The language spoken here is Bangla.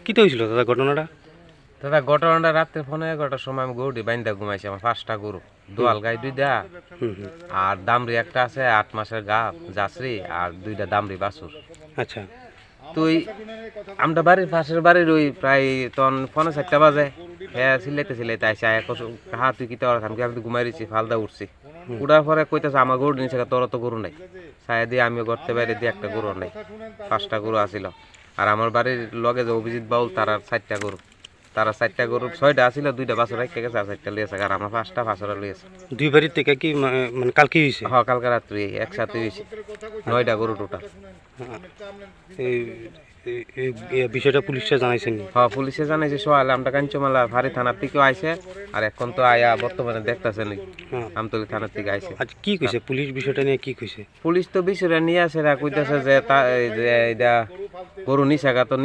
কী হয়েছিল দাদা ঘটনাটা? দাদা ঘটনাটা রাত্রে ফোনে 11টার সময় আমি গরুটি বাইন্দা ঘুমাইছি। আমার 5টা গরু, দোয়াল গাই 2টা, হুম হুম। আর দামরি একটা আছে 8 মাসের গাব জাসরি, আর 2টা দামরি বাছুর। আচ্ছা। তুই আমরা বাড়ির পাশের বাড়ির ওই প্রায় তখন 4:30 বাজে, হ্যাঁ সিলাইতে সিলাইতে আইসা হ্যাঁ তুই কি তোর আমি তো ঘুমাই রয়েছি, ফালদা উঠছি। উঠার পরে কইতেছে আমার গরু নিচে, তোর তো গরু নাই। ছায়া দিয়ে আমিও করতে বাইরে দিয়ে একটা গরু নাই, 5টা গরু আসিল। আর আমার বাড়ির লগে যে অভিজিৎ বাউল তার 4টা গরু, তারা 4টা গরু 6টা আসিল, 2টা বাছুর রেখে গেছে, আর 4টা লিয়েছে, আর আমার 5টা বাছুরা লিয়েছে। দুই বাড়ির থেকে কি মানে কালকে হয়েছে? হ্যাঁ কালকে রাত্রি একসাথে হয়েছে 9টা গরু টোটাল। এই এই বিষয়টা পুলিশে জানাইছেন? হ্যাঁ পুলিশে জানাইছে সোহাল, আমরা কাঞ্চমালা ফাঁড়ি থানার থেকেও আইছে, আর এখন তো আয়া বর্তমানে দেখতেছেন হ্যাঁ। আমতলী থানার থেকে আইছে। আচ্ছা, কি কইছে পুলিশ বিষয়টা নিয়ে, কি কইছে? পুলিশ তো বিষয়টা নিয়ে আসে, কইতেছে যে এটা গরু নিশাগা তো